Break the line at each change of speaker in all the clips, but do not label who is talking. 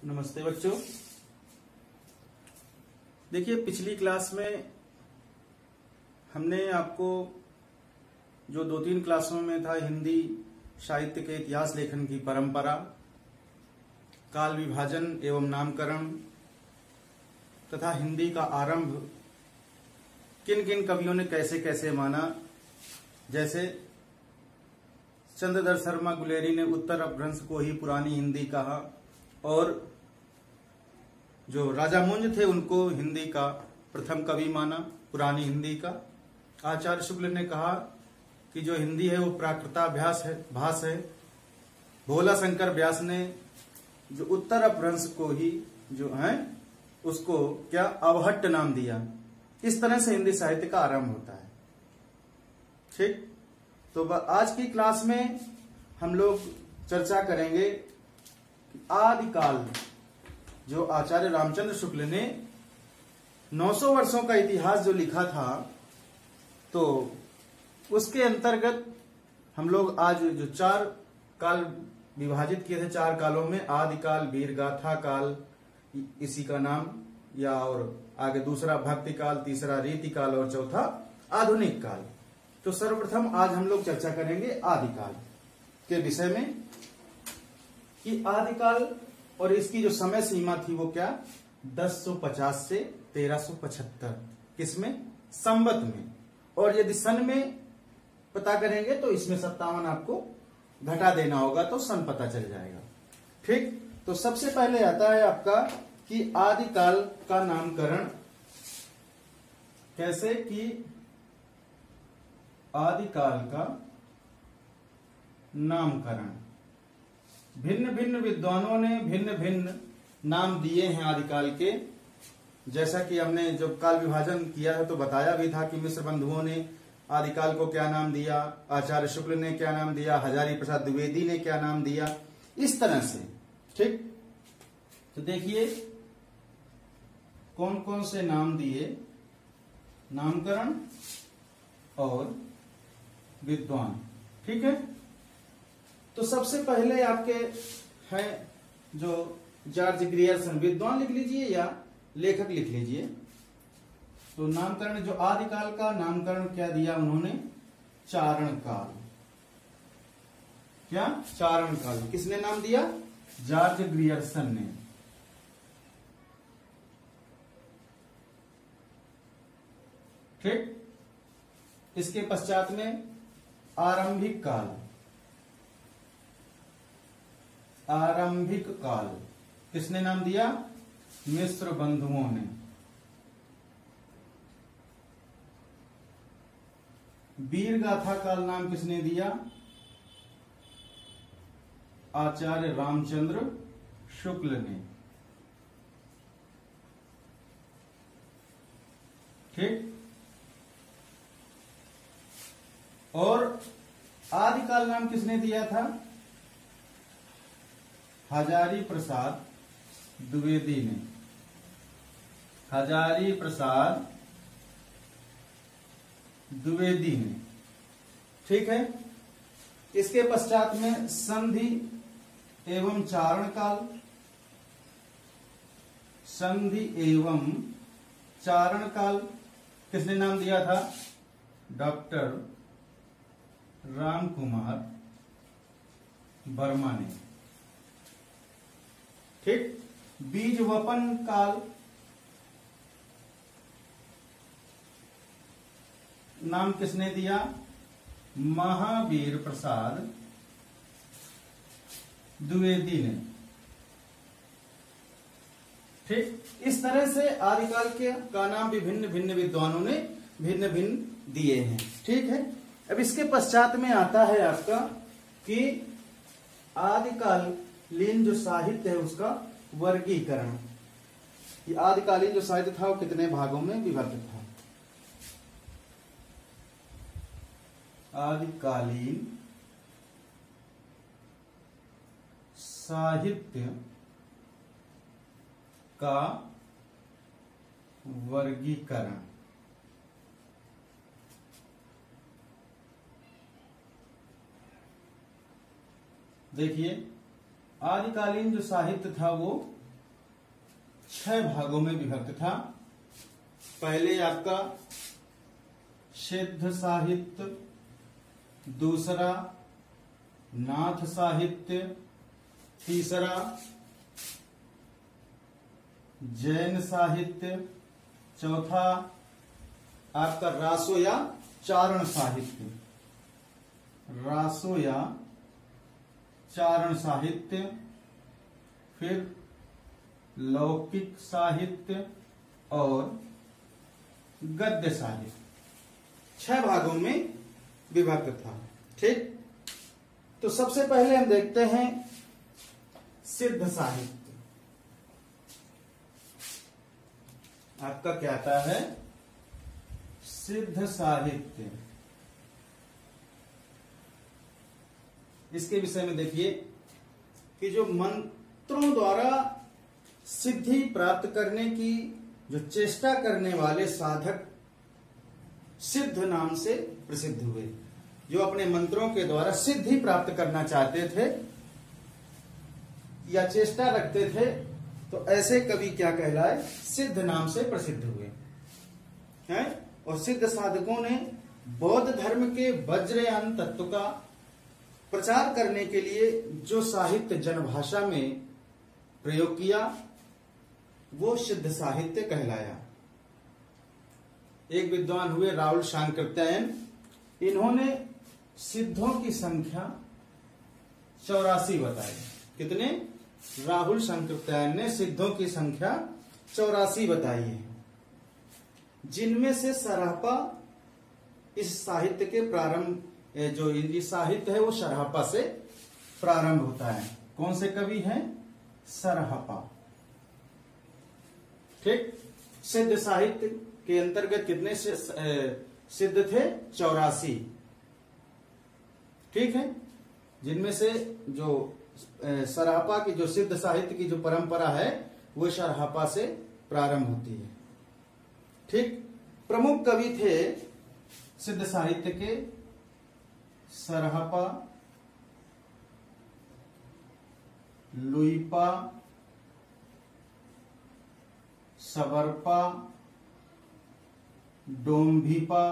नमस्ते बच्चों। देखिए, पिछली क्लास में हमने आपको जो 2-3 क्लासों में था हिंदी साहित्य के इतिहास लेखन की परंपरा, काल विभाजन एवं नामकरण तथा हिंदी का आरंभ किन किन कवियों ने कैसे कैसे माना, जैसे चंद्रधर शर्मा गुलेरी ने उत्तर अपभ्रंश को ही पुरानी हिंदी कहा और जो राजा मुंज थे उनको हिंदी का प्रथम कवि माना, पुरानी हिंदी का। आचार्य शुक्ल ने कहा कि जो हिंदी है वो प्राकृताभ्यास है, भास है। भोला शंकर व्यास ने जो उत्तर अपभ्रंश को ही जो है उसको क्या अवहट्ट नाम दिया। इस तरह से हिंदी साहित्य का आरंभ होता है। ठीक, तो आज की क्लास में हम लोग चर्चा करेंगे आदिकाल, जो आचार्य रामचंद्र शुक्ल ने 900 वर्षों का इतिहास जो लिखा था, तो उसके अंतर्गत हम लोग आज जो 4 काल विभाजित किए थे, 4 कालों में आदिकाल, वीरगाथा काल इसी का नाम, या और आगे दूसरा भक्ति काल, तीसरा रीति काल और चौथा आधुनिक काल। तो सर्वप्रथम आज हम लोग चर्चा करेंगे आदिकाल के विषय में कि आदिकाल और इसकी जो समय सीमा थी वो क्या 1050 से 1375, किसमें, संवत में। और यदि सन में पता करेंगे तो इसमें 57 आपको घटा देना होगा तो सन पता चल जाएगा। ठीक, तो सबसे पहले आता है आपका कि आदिकाल का नामकरण कैसे, कि आदिकाल का नामकरण भिन्न भिन्न विद्वानों ने भिन्न भिन्न नाम दिए हैं आदिकाल के। जैसा कि हमने जब काल विभाजन किया है तो बताया भी था कि मिश्र बंधुओं ने आदिकाल को क्या नाम दिया, आचार्य शुक्ल ने क्या नाम दिया, हजारी प्रसाद द्विवेदी ने क्या नाम दिया, इस तरह से। ठीक, तो देखिए कौन कौन से नाम दिए नामकरण और विद्वान। ठीक है, तो सबसे पहले आपके हैं जो जॉर्ज ग्रियर्सन, विद्वान लिख लीजिए या लेखक लिख लीजिए। तो नामकरण, जो आदिकाल का नामकरण क्या दिया उन्होंने, चारण काल। क्या, चारण काल। किसने नाम दिया, जॉर्ज ग्रियर्सन ने। ठीक, इसके पश्चात में आरंभिक काल। आरंभिक काल किसने नाम दिया, मिश्र बंधुओं ने। वीरगाथा काल नाम किसने दिया, आचार्य रामचंद्र शुक्ल ने। ठीक, और आदिकाल नाम किसने दिया था, हजारी प्रसाद द्विवेदी ने। हजारी प्रसाद द्विवेदी ने। ठीक है, इसके पश्चात में संधि एवं चारण काल। संधि एवं चारण काल किसने नाम दिया था, डॉक्टर रामकुमार वर्मा ने। ठीक, बीज वपन काल नाम किसने दिया, महावीर प्रसाद द्विवेदी ने। ठीक, इस तरह से आदिकाल के का नाम भी भिन्न भिन्न विद्वानों ने भिन्न भिन्न दिए हैं। ठीक है, अब इसके पश्चात में आता है आपका कि आदिकालीन जो साहित्य है उसका वर्गीकरण। ये आदिकालीन जो साहित्य था वो कितने भागों में विभक्त था। आदिकालीन साहित्य का वर्गीकरण। देखिए, आदिकालीन जो साहित्य था वो 6 भागों में विभक्त था। पहले आपका सिद्ध साहित्य, दूसरा नाथ साहित्य, तीसरा जैन साहित्य, चौथा आपका रासो या चारण साहित्य, रासो या चारण साहित्य, फिर लौकिक साहित्य और गद्य साहित्य। 6 भागों में विभक्त था। ठीक, तो सबसे पहले हम देखते हैं सिद्ध साहित्य। आपका क्या आता है? सिद्ध साहित्य। इसके विषय में देखिए कि जो मंत्रों द्वारा सिद्धि प्राप्त करने की जो चेष्टा करने वाले साधक सिद्ध नाम से प्रसिद्ध हुए। जो अपने मंत्रों के द्वारा सिद्धि प्राप्त करना चाहते थे या चेष्टा रखते थे, तो ऐसे कवि क्या कहलाए? सिद्ध नाम से प्रसिद्ध हुए हैं। और सिद्ध साधकों ने बौद्ध धर्म के वज्रयान तत्व का प्रचार करने के लिए जो साहित्य जनभाषा में प्रयोग किया, वो सिद्ध साहित्य कहलाया। एक विद्वान हुए राहुल शांकृत्यायन, इन्होंने सिद्धों की संख्या 84 बताई। कितने? राहुल शांकृत्यायन ने सिद्धों की संख्या 84 बताई है, जिनमें से सरापा इस साहित्य के प्रारंभ, जो ये साहित्य है वो सरहपा से प्रारंभ होता है। कौन से कवि हैं? सरहपा। ठीक, सिद्ध साहित्य के अंतर्गत कितने से सिद्ध थे? 84। ठीक है, जिनमें से जो सरहपा की जो सिद्ध साहित्य की जो परंपरा है वो सरहपा से प्रारंभ होती है। ठीक, प्रमुख कवि थे सिद्ध साहित्य के सरहपा, लुइपा, सबरपा, डोम्भिपा,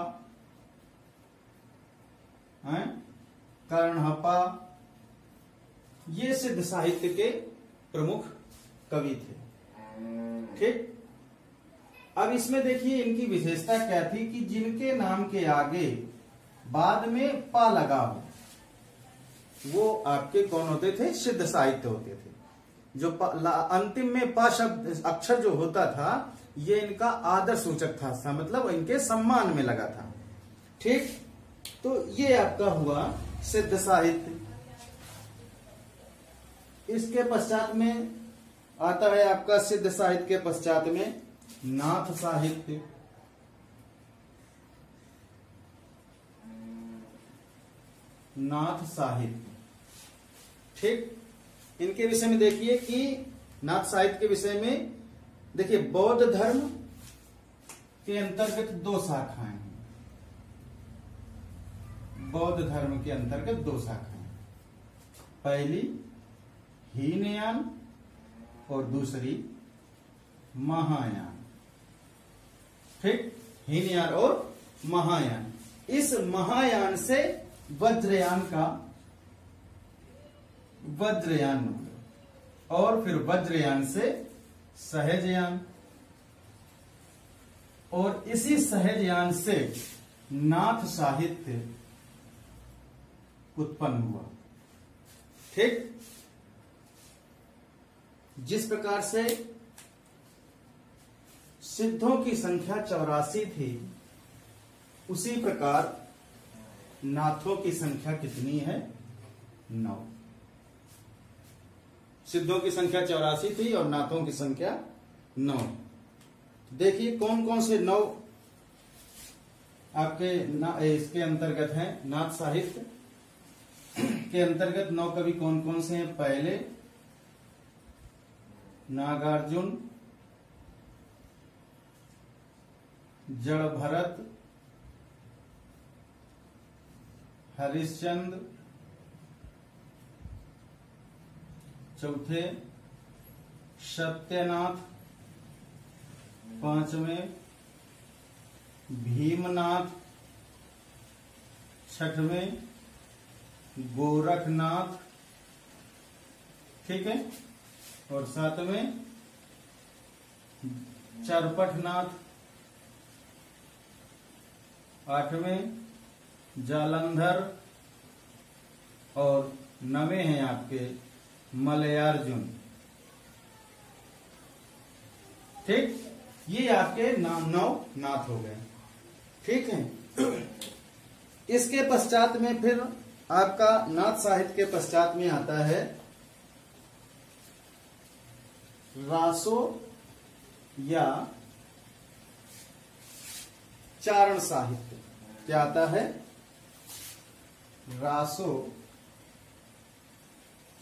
कर्णहपा, ये सिद्ध साहित्य के प्रमुख कवि थे। ठीक, अब इसमें देखिए इनकी विशेषता क्या थी कि जिनके नाम के आगे बाद में पा लगा हो, वो आपके कौन होते थे? सिद्ध साहित्य होते थे। जो अंतिम में पा शब्द अक्षर जो होता था, ये इनका आदर सूचक था, मतलब इनके सम्मान में लगा था। ठीक, तो ये आपका हुआ सिद्ध साहित्य। इसके पश्चात में आता है आपका सिद्ध साहित्य के पश्चात में नाथ साहित्य। नाथ साहित्य। ठीक, इनके विषय में देखिए कि नाथ साहित्य के विषय में देखिए बौद्ध धर्म के अंतर्गत 2 शाखाएं हैं। बौद्ध धर्म के अंतर्गत 2 शाखाएं, पहली हीनयान और दूसरी महायान। ठीक, हीनयान और महायान। इस महायान से वज्रयान और फिर वज्रयान से सहजयान, और इसी सहजयान से नाथ साहित्य उत्पन्न हुआ। ठीक, जिस प्रकार से सिद्धों की संख्या 84 थी, उसी प्रकार नाथों की संख्या कितनी है? 9। सिद्धों की संख्या 84 थी और नाथों की संख्या 9। देखिए कौन कौन से 9 आपके इसके अंतर्गत हैं। नाथ साहित्य के अंतर्गत 9 कवि कौन कौन से हैं? पहले नागार्जुन, जड़ भरत, हरिश्चंद्र, चौथे सत्यनाथ, पांचवें भीमनाथ, छठवें गोरखनाथ, ठीक है, और सातवें चरपटनाथ, आठवें जालंधर, और नवे हैं आपके मलयार्जुन। ठीक, ये आपके नाम 9 नाथ हो गए। ठीक है। इसके पश्चात में फिर आपका नाथ साहित्य के पश्चात में आता है रासो या चारण साहित्य। क्या आता है? रासो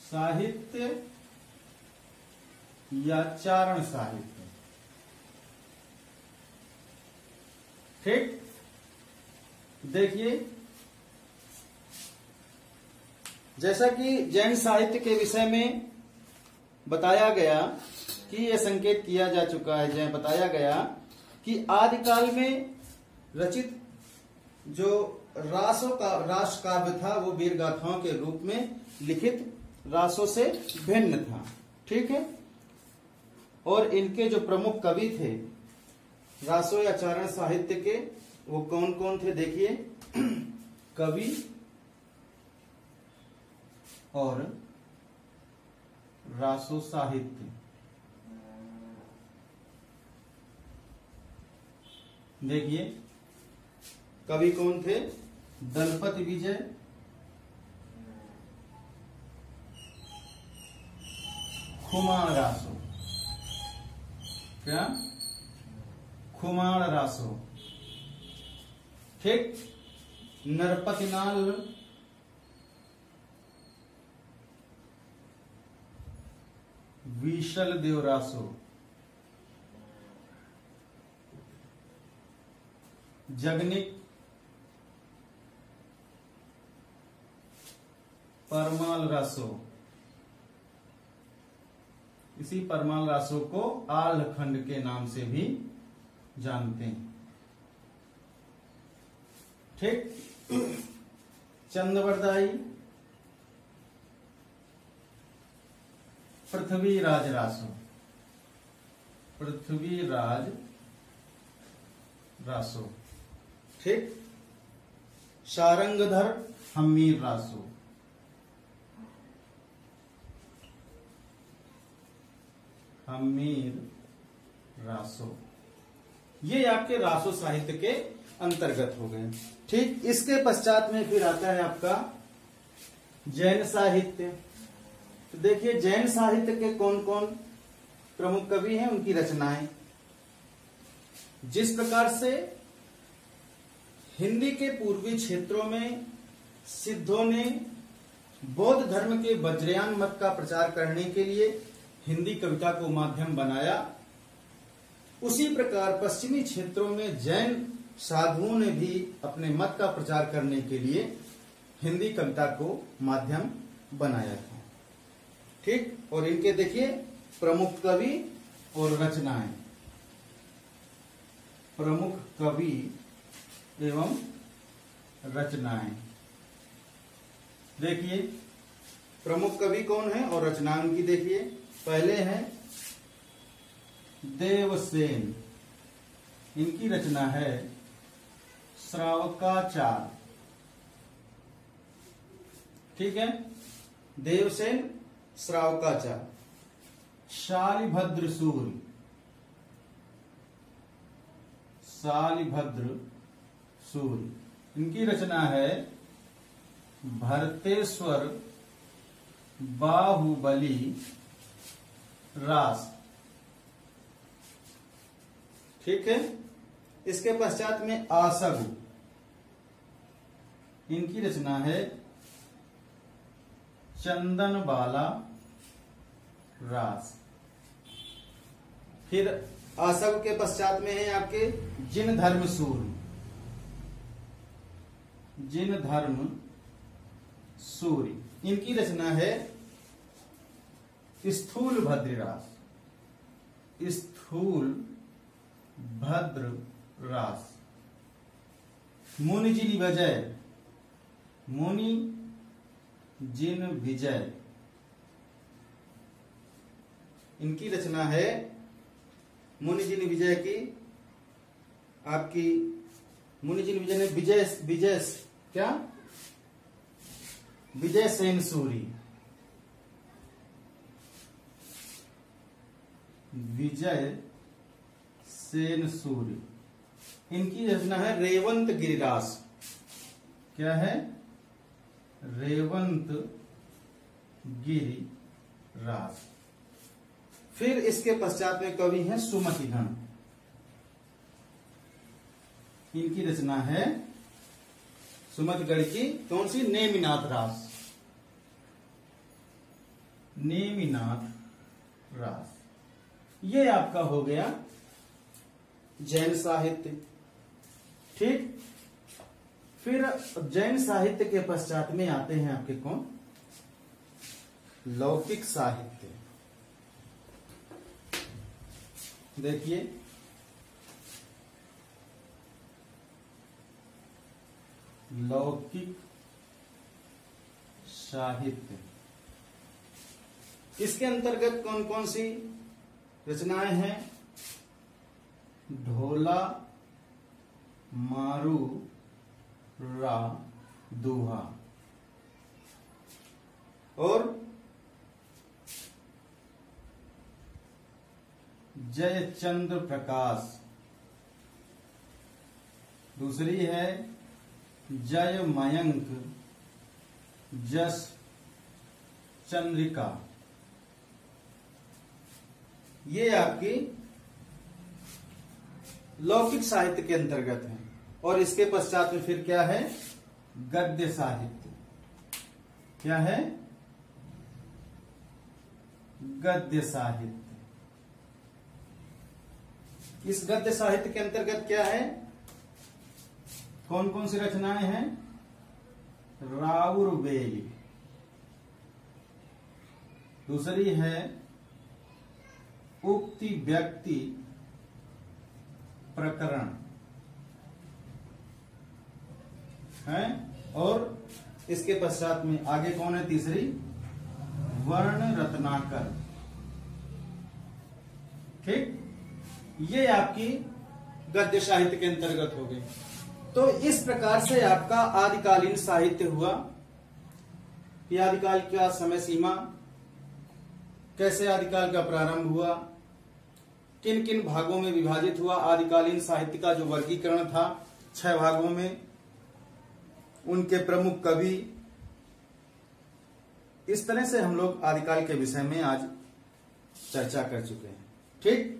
साहित्य या चारण साहित्य। ठीक, देखिए, जैसा कि जैन साहित्य के विषय में बताया गया कि यह संकेत किया जा चुका है, जैन बताया गया कि आदिकाल में रचित जो रास काव्य था वो वीर गाथाओं के रूप में लिखित रासों से भिन्न था। ठीक है, और इनके जो प्रमुख कवि थे रासो या चारण साहित्य के, वो कौन कौन थे? देखिए, कवि और रासो साहित्य। देखिए, कवि कौन थे? दलपति विजय, खुमाण रासो। क्या? खुमाण रासो। ठीक, नरपतिनाल, विशल देव रासो, जगनिक, परमाल रासो। इसी परमाल रासो को आलखंड के नाम से भी जानते हैं। ठीक, चंद्रवरदाई, पृथ्वीराज रासो, पृथ्वीराज रासो। ठीक, शारंगधर हम्मीर रासो, हम्मीर रासो। ये आपके रासो साहित्य के अंतर्गत हो गए। ठीक, इसके पश्चात में फिर आता है आपका जैन साहित्य। तो देखिए, जैन साहित्य के कौन कौन प्रमुख कवि हैं, उनकी रचनाएं। जिस प्रकार से हिंदी के पूर्वी क्षेत्रों में सिद्धों ने बौद्ध धर्म के वज्रयान मत का प्रचार करने के लिए हिंदी कविता को माध्यम बनाया, उसी प्रकार पश्चिमी क्षेत्रों में जैन साधुओं ने भी अपने मत का प्रचार करने के लिए हिंदी कविता को माध्यम बनाया था। ठीक, और इनके देखिए प्रमुख कवि और रचनाएं। प्रमुख कवि एवं रचनाएं। देखिए, प्रमुख कवि कौन है और रचनाएं उनकी देखिए। पहले हैं देवसेन, इनकी रचना है श्रावकाचार। ठीक है, देवसेन श्रावकाचार। शालिभद्र सूर्य, शालिभद्र सूर्य, इनकी रचना है भरतेश्वर बाहुबली रास। ठीक है, इसके पश्चात में आसगु, इनकी रचना है चंदन बाला रास। फिर आसगु के पश्चात में है आपके जिन धर्म सूर्य, जिन धर्म सूर्य, इनकी रचना है स्थूल भद्ररास, स्थूल भद्र रास। मुनि जिन विजय, मुनि जिन विजय, इनकी रचना है। मुनि जिन विजय की आपकी, मुनि जिन विजय ने विजय विजय क्या विजय सेन सूरी, विजय सेन सूरी, इनकी रचना है रेवंत गिरिरास। क्या है? रेवंत गिरिरास। फिर इसके पश्चात में कवि हैं सुमतिगण, इनकी रचना है सुमतिगण की कौन सी? नेमिनाथ रास, नेमिनाथ रास। ये आपका हो गया जैन साहित्य। ठीक, फिर जैन साहित्य के पश्चात में आते हैं आपके कौन? लौकिक साहित्य। देखिए, लौकिक साहित्य, इसके अंतर्गत कौन कौन सी रचनाएं हैं? ढोला मारू रा दुहा और जयचंद्र प्रकाश। दूसरी है जय मयंक जस चंद्रिका। ये आपकी लौकिक साहित्य के अंतर्गत है। और इसके पश्चात में फिर क्या है? गद्य साहित्य। क्या है? गद्य साहित्य। इस गद्य साहित्य के अंतर्गत क्या है? कौन कौन सी रचनाएं हैं? राउर बेली। दूसरी है उक्ति व्यक्ति प्रकरण है। और इसके पश्चात में आगे कौन है? तीसरी वर्ण रत्नाकर। ठीक, ये आपकी गद्य साहित्य के अंतर्गत हो गई। तो इस प्रकार से आपका आदिकालीन साहित्य हुआ कि आदिकाल का समय सीमा, कैसे आदिकाल का प्रारंभ हुआ, किन किन भागों में विभाजित हुआ। आदिकालीन साहित्य का जो वर्गीकरण था 6 भागों में, उनके प्रमुख कवि। इस तरह से हम लोग आदिकाल के विषय में आज चर्चा कर चुके हैं। ठीक,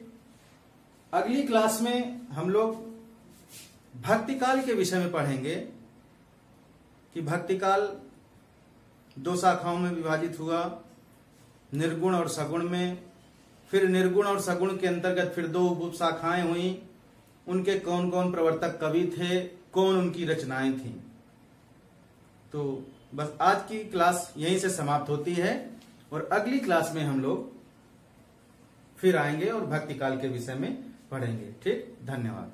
अगली क्लास में हम लोग भक्तिकाल के विषय में पढ़ेंगे कि भक्तिकाल 2 शाखाओं में विभाजित हुआ, निर्गुण और सगुण में। फिर निर्गुण और सगुण के अंतर्गत फिर 2 उप शाखाएं हुई। उनके कौन कौन प्रवर्तक कवि थे, कौन उनकी रचनाएं थी। तो बस आज की क्लास यहीं से समाप्त होती है और अगली क्लास में हम लोग फिर आएंगे और भक्तिकाल के विषय में पढ़ेंगे। ठीक, धन्यवाद।